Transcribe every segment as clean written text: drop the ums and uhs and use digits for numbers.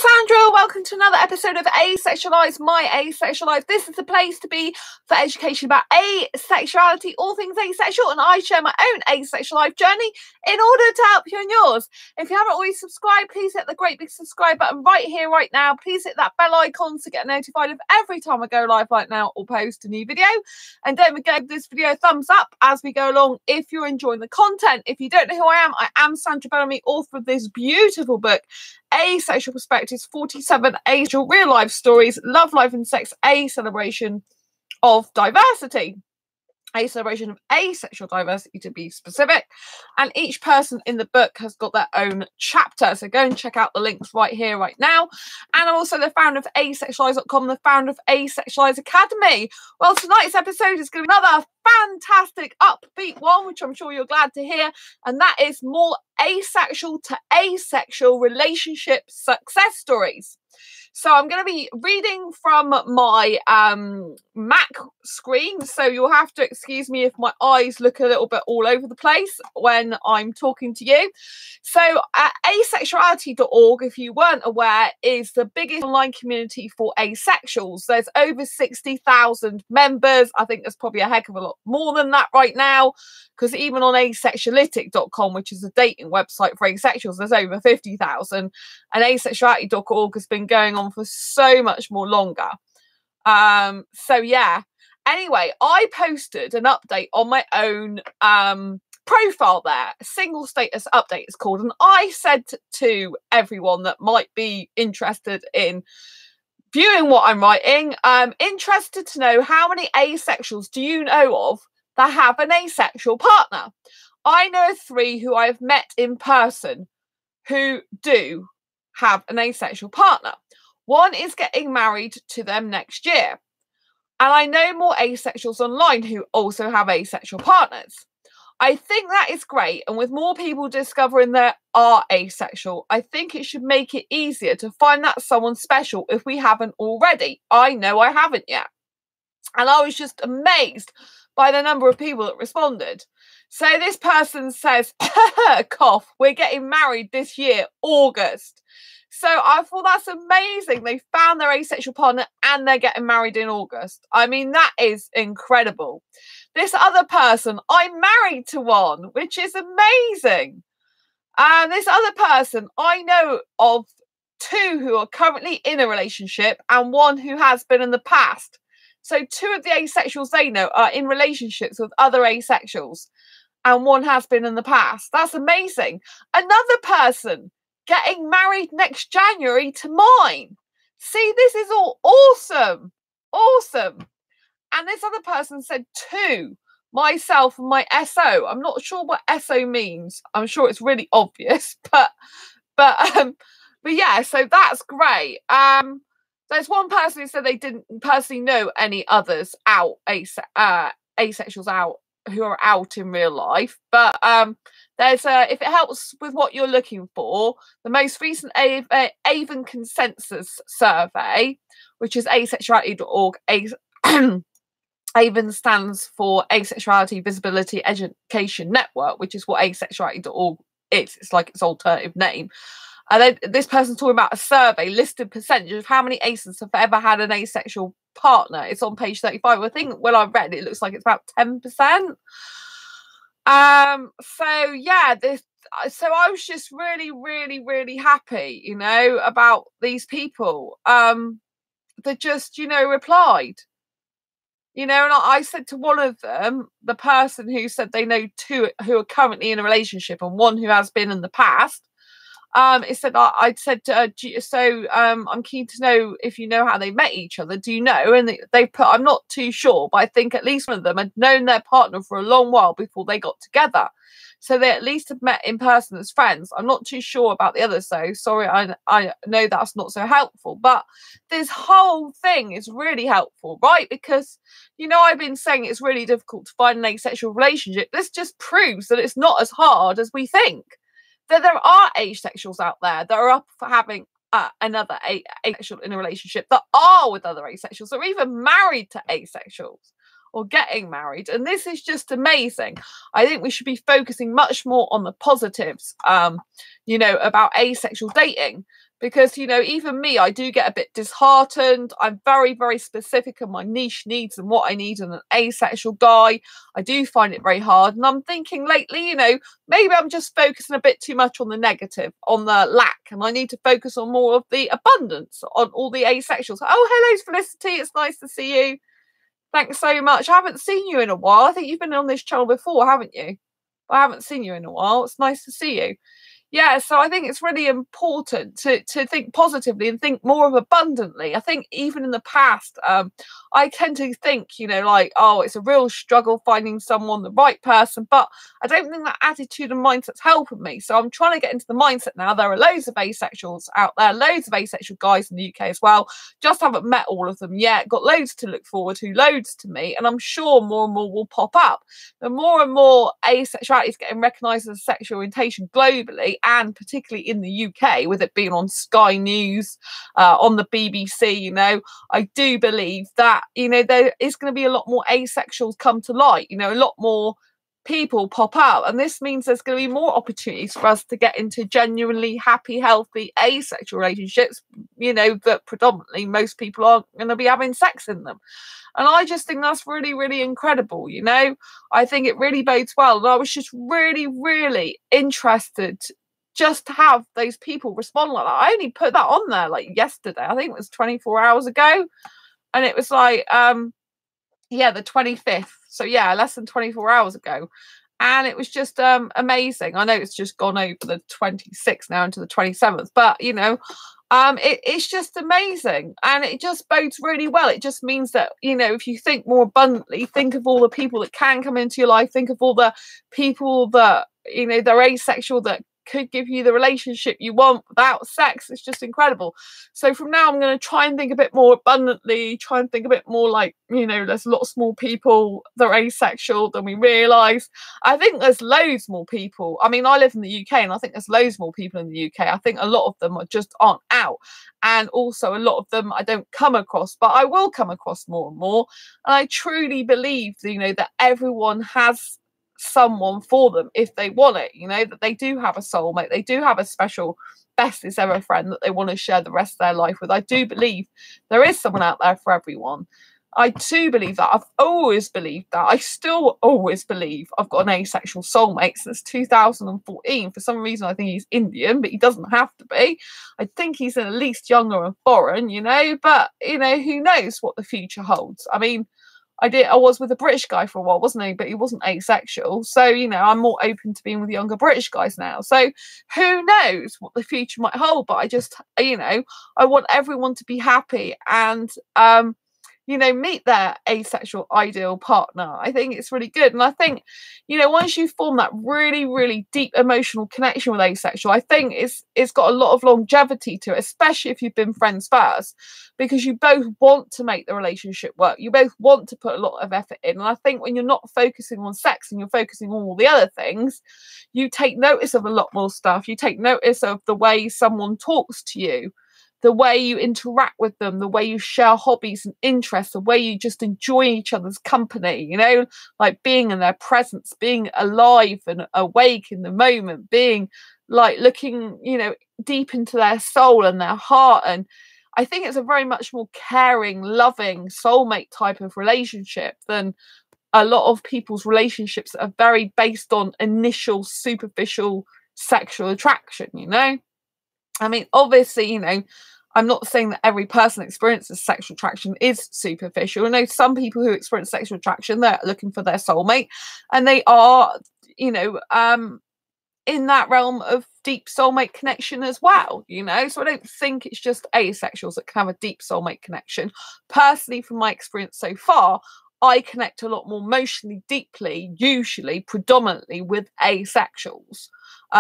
Sandra, welcome to another episode of Asexualized, my Asexualized. This is the place to be for education about asexuality, all things asexual, and I share my own asexual life journey in order to help you in yours. If you haven't already subscribed, please hit the great big subscribe button right here, right now. Please hit that bell icon to get notified of every time I go live like now or post a new video. And don't forget to give this video a thumbs up as we go along if you're enjoying the content. If you don't know who I am Sandra Bellamy, author of this beautiful book, Asexual Perspectives, 47 asexual real life stories, love, life and sex, a celebration of diversity. A celebration of asexual diversity, to be specific. And each person in the book has got their own chapter. So go and check out the links right here, right now. And I'm also the founder of asexuality.com, the founder of Asexualized Academy. Well, tonight's episode is going to be another fantastic upbeat one, which I'm sure you're glad to hear. And that is more asexual to asexual relationship success stories. So I'm going to be reading from my Mac screen, so you'll have to excuse me if my eyes look a little bit all over the place when I'm talking to you. So asexuality.org, if you weren't aware, is the biggest online community for asexuals. There's over 60,000 members. I think there's probably a heck of a lot more than that right now, because even on asexualityorg.com, which is a dating website for asexuals, there's over 50,000. And asexuality.org has been going on for so much more longer. So yeah. Anyway, I posted an update on my own profile there. A single status update it's called. And I said to everyone that might be interested in viewing what I'm writing, interested to know how many asexuals do you know of that have an asexual partner? I know 3 who I've met in person who do have an asexual partner. One is getting married to them next year. And I know more asexuals online who also have asexual partners. I think that is great. And with more people discovering they are asexual, I think it should make it easier to find that someone special if we haven't already. I know I haven't yet. And I was just amazed by the number of people that responded. So this person says, cough, we're getting married this year, August. So I thought that's amazing. They found their asexual partner and they're getting married in August. I mean, that is incredible. This other person, I'm married to one, which is amazing. And this other person, I know of 2 who are currently in a relationship and 1 who has been in the past. So 2 of the asexuals they know are in relationships with other asexuals, and 1 has been in the past. That's amazing. Another person getting married next January to mine. See, this is all awesome. Awesome. And this other person said 2, myself and my SO. I'm not sure what SO means. I'm sure it's really obvious, but yeah, so that's great. There's one person who said they didn't personally know any others out, asexuals out, who are out in real life. But there's if it helps with what you're looking for, the most recent Avon consensus survey, which is asexuality.org. Avon stands for Asexuality Visibility Education Network, which is what asexuality.org is. It's like its alternative name. And then this person's talking about a survey, listed percentage of how many aces have ever had an asexual partner. It's on page 35. I think when I read it, it looks like it's about 10%. So yeah, so I was just really, really, really happy, you know, about these people that just, you know, replied. You know, and I said to one of them, the person who said they know 2 who are currently in a relationship and 1 who has been in the past, it said, I said, I'm keen to know if you know how they met each other. Do you know? And they put, I'm not too sure, but I think at least one of them had known their partner for a long while before they got together. So they at least have met in person as friends. I'm not too sure about the others, though. Sorry, I know that's not so helpful. But this whole thing is really helpful, right? Because, you know, I've been saying it's really difficult to find an asexual relationship. This just proves that it's not as hard as we think. That there are asexuals out there that are up for having another asexual in a relationship, that are with other asexuals, or even married to asexuals, or getting married. And this is just amazing. I think we should be focusing much more on the positives, you know, about asexual dating. Because, you know, even me, I do get a bit disheartened. I'm very, very specific on my niche needs and what I need in an asexual guy. I do find it very hard. And I'm thinking lately, you know, maybe I'm just focusing a bit too much on the negative, on the lack. And I need to focus on more of the abundance, on all the asexuals. Oh, hello, Felicity. It's nice to see you. Thanks so much. I haven't seen you in a while. I think you've been on this channel before, haven't you? I haven't seen you in a while. It's nice to see you. Yeah, so I think it's really important to think positively and think more of abundantly. I think even in the past, I tend to think, you know, like, oh, it's a real struggle finding someone, the right person. But I don't think that attitude and mindset's helping me. So I'm trying to get into the mindset now. There are loads of asexuals out there, loads of asexual guys in the UK as well. Just haven't met all of them yet. Got loads to look forward to, loads to meet. And I'm sure more and more will pop up. The more and more asexuality is getting recognised as a sexual orientation globally, and particularly in the UK, with it being on Sky News, on the BBC, you know, I do believe that, you know, there is going to be a lot more asexuals come to light, you know, a lot more people pop out, and this means there's going to be more opportunities for us to get into genuinely happy, healthy asexual relationships, you know, that predominantly most people aren't going to be having sex in them. And I just think that's really, really incredible, you know. I think it really bodes well. And I was just really, really interested just to have those people respond like that. I only put that on there like yesterday. I think it was 24 hours ago. And it was like, yeah, the 25th. So yeah, less than 24 hours ago. And it was just amazing. I know it's just gone over the 26th now into the 27th, but you know, it's just amazing, and it just bodes really well. It just means that, you know, if you think more abundantly, think of all the people that can come into your life, think of all the people that, you know, they're asexual, that could give you the relationship you want without sex. It's just incredible. So from now I'm going to try and think a bit more abundantly, try and think a bit more like, you know, there's lots more people that are asexual than we realise. I think there's loads more people. I mean, I live in the UK, and I think there's loads more people in the UK. I think a lot of them are just aren't out, and also a lot of them I don't come across, but I will come across more and more. And I truly believe, you know, that everyone has someone for them if they want it, you know, that they do have a soulmate, they do have a special bestest ever friend that they want to share the rest of their life with. I do believe there is someone out there for everyone. I do believe that. I've always believed that. I still always believe I've got an asexual soulmate since 2014. For some reason I think he's Indian, but he doesn't have to be. I think he's at least younger and foreign, you know, but you know, who knows what the future holds. I mean, I was with a British guy for a while, wasn't he? But he wasn't asexual. So, you know, I'm more open to being with younger British guys now. So who knows what the future might hold? But I just, you know, I want everyone to be happy and, you know, meet their asexual ideal partner. I think it's really good. And I think, you know, once you form that really, really deep emotional connection with asexual, I think it's got a lot of longevity to it, especially if you've been friends first, because you both want to make the relationship work. You both want to put a lot of effort in. And I think when you're not focusing on sex and you're focusing on all the other things, you take notice of a lot more stuff. You take notice of the way someone talks to you, the way you interact with them, the way you share hobbies and interests, the way you just enjoy each other's company, you know, like being in their presence, being alive and awake in the moment, being like looking, you know, deep into their soul and their heart. And I think it's a very much more caring, loving, soulmate type of relationship than a lot of people's relationships that are very based on initial superficial sexual attraction, you know. I mean, obviously, you know, I'm not saying that every person that experiences sexual attraction is superficial. I know some people who experience sexual attraction, they're looking for their soulmate, and they are, you know, in that realm of deep soulmate connection as well, you know. So I don't think it's just asexuals that can have a deep soulmate connection. Personally, from my experience so far, I connect a lot more emotionally deeply, usually predominantly with asexuals,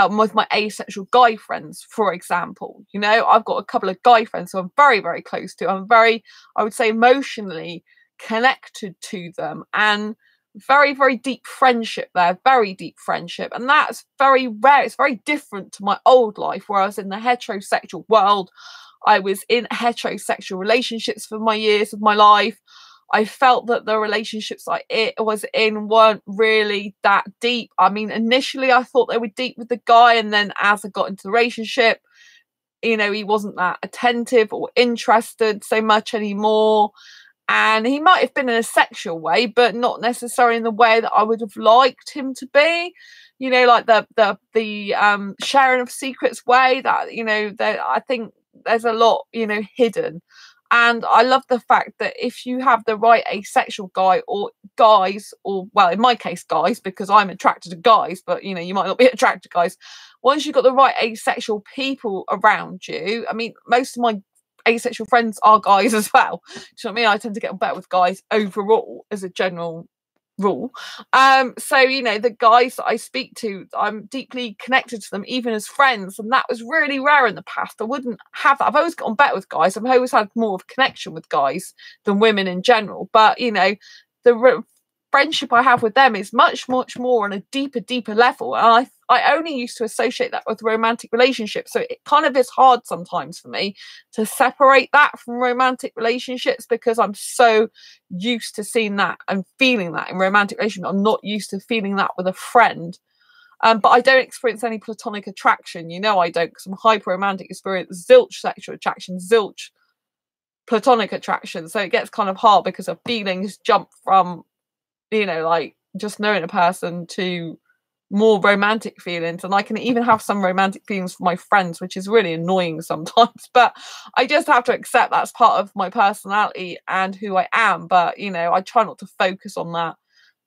with my asexual guy friends, for example. You know, I've got a couple of guy friends who I'm very, very close to. I'm very, I would say, emotionally connected to them, and very, very deep friendship there, very deep friendship. And that's very rare. It's very different to my old life where I was in the heterosexual world. I was in heterosexual relationships for my years of my life. I felt that the relationships I was in weren't really that deep. I mean, initially I thought they were deep with the guy, and then as I got into the relationship, you know, he wasn't that attentive or interested so much anymore. And he might have been in a sexual way, but not necessarily in the way that I would have liked him to be. You know, like the sharing of secrets way that, you know, that I think there's a lot, you know, hidden. And I love the fact that if you have the right asexual guy or guys, or well, in my case, guys, because I'm attracted to guys, but you know, you might not be attracted to guys. Once you've got the right asexual people around you, I mean, most of my asexual friends are guys as well. Do you know what I mean? I tend to get on better with guys overall as a general rule. So you know, the guys that I speak to, I'm deeply connected to them even as friends, and that was really rare in the past. I wouldn't have that. I've always got on better with guys. I've always had more of a connection with guys than women in general, but you know, the friendship I have with them is much more on a deeper level, and I only used to associate that with romantic relationships, so it kind of is hard sometimes for me to separate that from romantic relationships, because I'm so used to seeing that and feeling that in romantic relationships. I'm not used to feeling that with a friend. But I don't experience any platonic attraction, you know, I don't, because I'm hyper romantic, experience zilch sexual attraction, zilch platonic attraction, so it gets kind of hard because of feelings jump from, you know, like just knowing a person to more romantic feelings. And I can even have some romantic feelings for my friends, which is really annoying sometimes, but I just have to accept that's part of my personality and who I am. But you know, I try not to focus on that,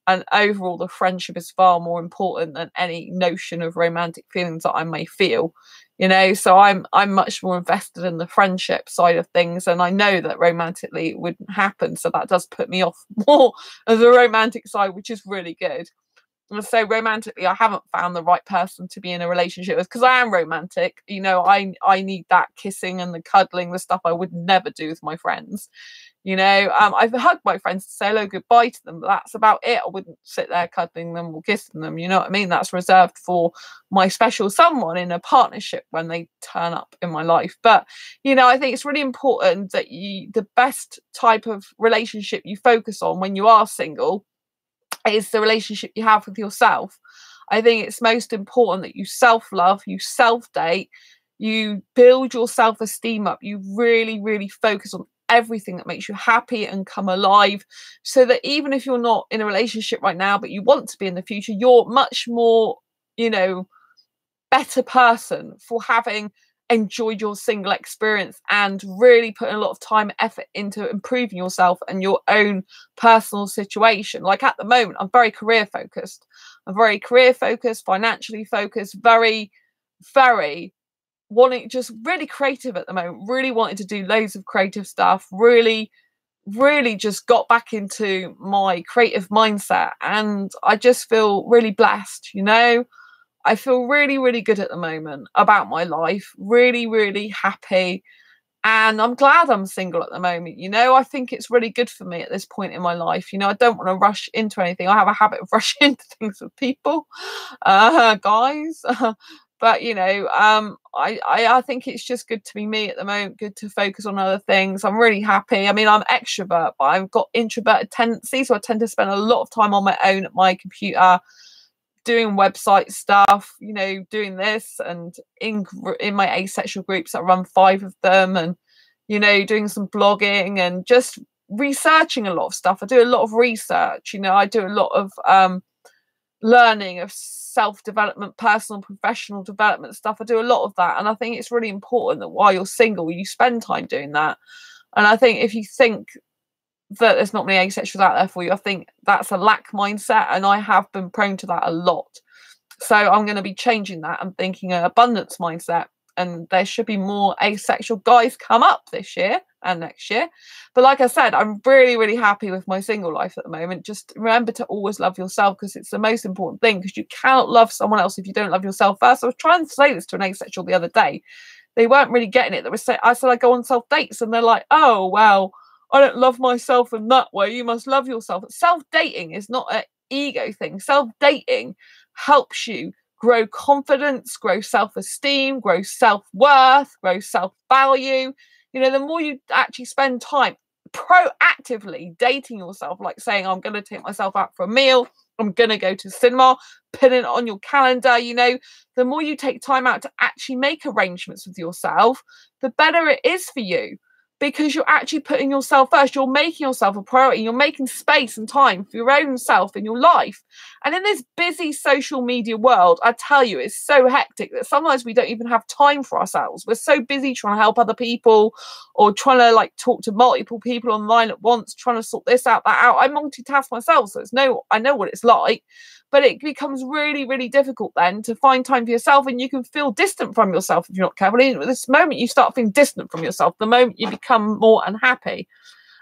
and overall the friendship is far more important than any notion of romantic feelings that I may feel, you know. So I'm much more invested in the friendship side of things, and I know that romantically it wouldn't happen, so that does put me off more of the romantic side, which is really good. And so romantically, I haven't found the right person to be in a relationship with, because I am romantic, you know. I need that kissing and the cuddling, the stuff I would never do with my friends, you know. I've hugged my friends to say hello, goodbye to them, but that's about it. I wouldn't sit there cuddling them or kissing them, you know what I mean? That's reserved for my special someone in a partnership when they turn up in my life. But you know, I think it's really important that the best type of relationship you focus on when you are single is the relationship you have with yourself. I think it's most important that you self-love, you self-date, you build your self-esteem up, you really focus on everything that makes you happy and come alive, so that even if you're not in a relationship right now but you want to be in the future, you're much more, you know, better person for having enjoyed your single experience and really putting a lot of time and effort into improving yourself and your own personal situation. Like at the moment, I'm very career focused. I'm very career focused, financially focused, very wanting, just really creative at the moment, really wanting to do loads of creative stuff, really just got back into my creative mindset, and I just feel really blessed, you know. I feel really good at the moment about my life, really happy, and I'm glad I'm single at the moment, you know. I think it's really good for me at this point in my life, you know. I don't want to rush into anything. I have a habit of rushing into things with people, guys. But you know, I think it's just good to be me at the moment, good to focus on other things. I'm really happy. I mean, I'm extrovert, but I've got introverted tendencies, so I tend to spend a lot of time on my own at my computer, doing website stuff, you know, doing this, and in my asexual groups, I run 5 of them, and you know, doing some blogging and just researching a lot of stuff. I do a lot of research, you know. I do a lot of learning of self-development, personal, professional development stuff. I do a lot of that, and I think it's really important that while you're single, you spend time doing that. And I think if you think that there's not many asexuals out there for you, I think that's a lack mindset, and I have been prone to that a lot. So I'm going to be changing that and thinking an abundance mindset, and there should be more asexual guys come up this year and next year. But like I said, I'm really happy with my single life at the moment. Just remember to always love yourself, because it's the most important thing, because you cannot love someone else if you don't love yourself first. I was trying to say this to an asexual the other day. They weren't really getting it. They were saying, I said I go on self dates, and they're like, oh well, I don't love myself in that way. You must love yourself. Self-dating is not an ego thing. Self-dating helps you grow confidence, grow self-esteem, grow self-worth, grow self-value. You know, the more you actually spend time proactively dating yourself, like saying, I'm going to take myself out for a meal, I'm going to go to cinema, putting it on your calendar, you know, the more you take time out to actually make arrangements with yourself, the better it is for you, because you're actually putting yourself first. You're making yourself a priority. You're making space and time for your own self in your life. And in this busy social media world, I tell you, it's so hectic that sometimes we don't even have time for ourselves. We're so busy trying to help other people, or trying to like talk to multiple people online at once, trying to sort this out, that out. I multitask myself, so I know what it's like. But it becomes really, really difficult then to find time for yourself, and you can feel distant from yourself if you're not careful. And at this moment, you start feeling distant from yourself, the moment you become more unhappy.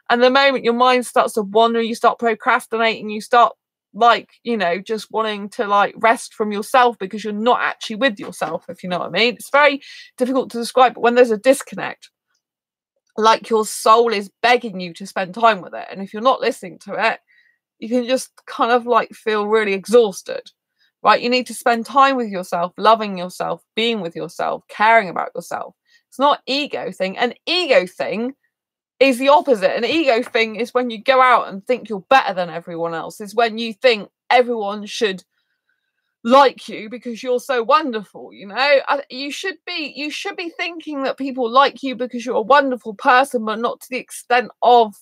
And the moment your mind starts to wander, you start procrastinating, you start like, you know, just wanting to like rest from yourself because you're not actually with yourself, if you know what I mean. It's very difficult to describe, but when there's a disconnect, like your soul is begging you to spend time with it. And if you're not listening to it, you can just kind of like feel really exhausted, right? You need to spend time with yourself, loving yourself, being with yourself, caring about yourself. It's not ego thing. An ego thing is the opposite. An ego thing is when you go out and think you're better than everyone else. Is when you think everyone should like you because you're so wonderful, you know. You should be thinking that people like you because you're a wonderful person, but not to the extent of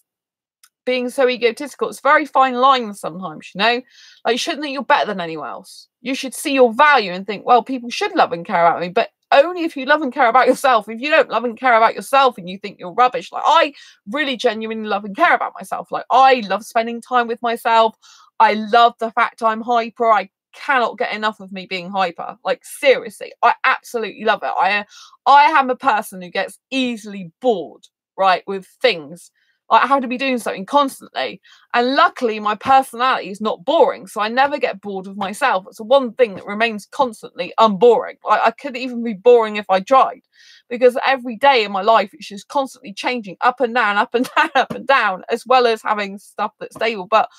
being so egotistical. It's a very fine line sometimes, you know. Like, you shouldn't think you're better than anyone else. You should see your value and think, well, people should love and care about me, but only if you love and care about yourself. If you don't love and care about yourself and you think you're rubbish, like I really genuinely love and care about myself. Like, I love spending time with myself. I love the fact I'm hyper. I cannot get enough of me being hyper. Like, seriously, I absolutely love it. I am a person who gets easily bored, right, with things. I have to be doing something constantly, and luckily my personality is not boring, so I never get bored with myself. It's the one thing that remains constantly unboring. I couldn't even be boring if I tried, because every day in my life it's just constantly changing, up and down, up and down, up and down, as well as having stuff that's stable. But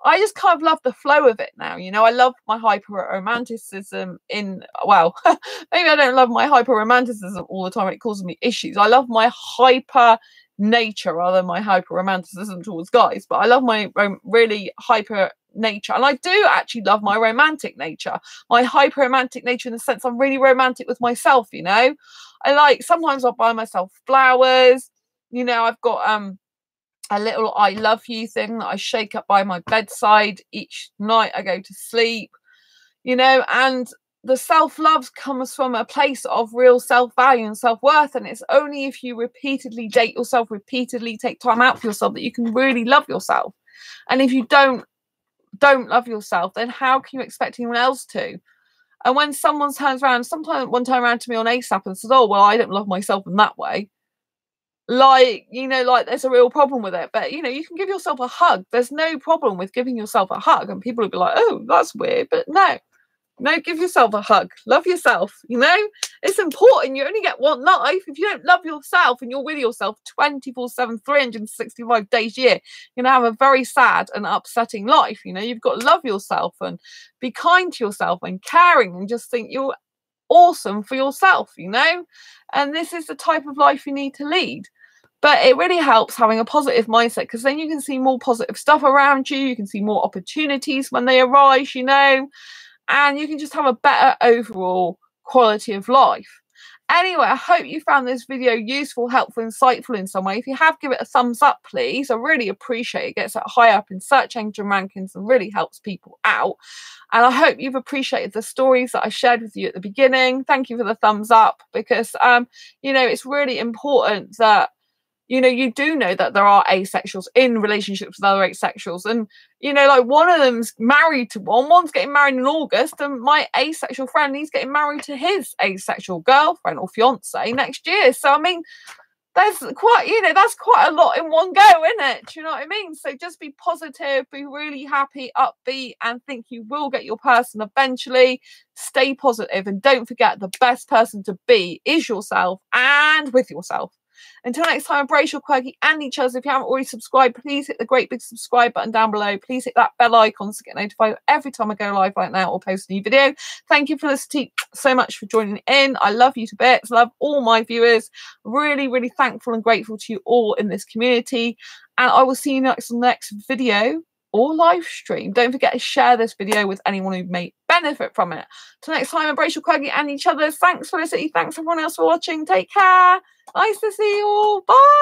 I just kind of love the flow of it now, you know. I love my hyper romanticism maybe I don't love my hyper romanticism all the time, it causes me issues. I love my hyper nature rather than my hyper romanticism towards guys, but I love my really hyper nature, and I do actually love my romantic nature, my hyper romantic nature, in the sense I'm really romantic with myself, you know. I like, sometimes I'll buy myself flowers, you know. I've got a little I love you thing that I shake up by my bedside each night I go to sleep, you know. And the self-love comes from a place of real self-value and self-worth, and it's only if you repeatedly date yourself, repeatedly take time out for yourself, that you can really love yourself. And if you don't love yourself, then how can you expect anyone else to? And when someone turns around, sometimes one turn around to me on ASAP and says, oh, well, I don't love myself in that way, like, you know, like there's a real problem with it. But, you know, you can give yourself a hug. There's no problem with giving yourself a hug, and people will be like, oh, that's weird. But no, give yourself a hug. Love yourself, you know. It's important. You only get one life. If you don't love yourself and you're with yourself 24/7, 365 days a year, you're gonna have a very sad and upsetting life. You know, you've got to love yourself and be kind to yourself and caring, and just think you're awesome for yourself, you know. And this is the type of life you need to lead. But it really helps having a positive mindset, because then you can see more positive stuff around you. You can see more opportunities when they arise, you know. And you can just have a better overall quality of life. Anyway, I hope you found this video useful, helpful, insightful in some way. If you have, give it a thumbs up, please. I really appreciate it. It gets it high up in search engine rankings and really helps people out. And I hope you've appreciated the stories that I shared with you at the beginning. Thank you for the thumbs up, because, you know, it's really important that, you know, you do know that there are asexuals in relationships with other asexuals. And, you know, like, one of them's married to one's getting married in August, and my asexual friend, he's getting married to his asexual girlfriend or fiance next year. So, I mean, there's quite, you know, that's quite a lot in one go, isn't it? Do you know what I mean? So just be positive, be really happy, upbeat, and think you will get your person eventually. Stay positive, and don't forget, the best person to be is yourself and with yourself. Until next time, embrace your quirky and each other. If you haven't already subscribed, please hit the great big subscribe button down below. Please hit that bell icon to get notified every time I go live right now or post a new video. Thank you for listening so much for joining in. I love you to bits. Love all my viewers. Really, really thankful and grateful to you all in this community. and I will see you next video or live stream. Don't forget to share this video with anyone who may benefit from it. Till next time, embrace your quirky and each other. Thanks, Felicity. Thanks everyone else for watching. Take care. Nice to see you all. Bye.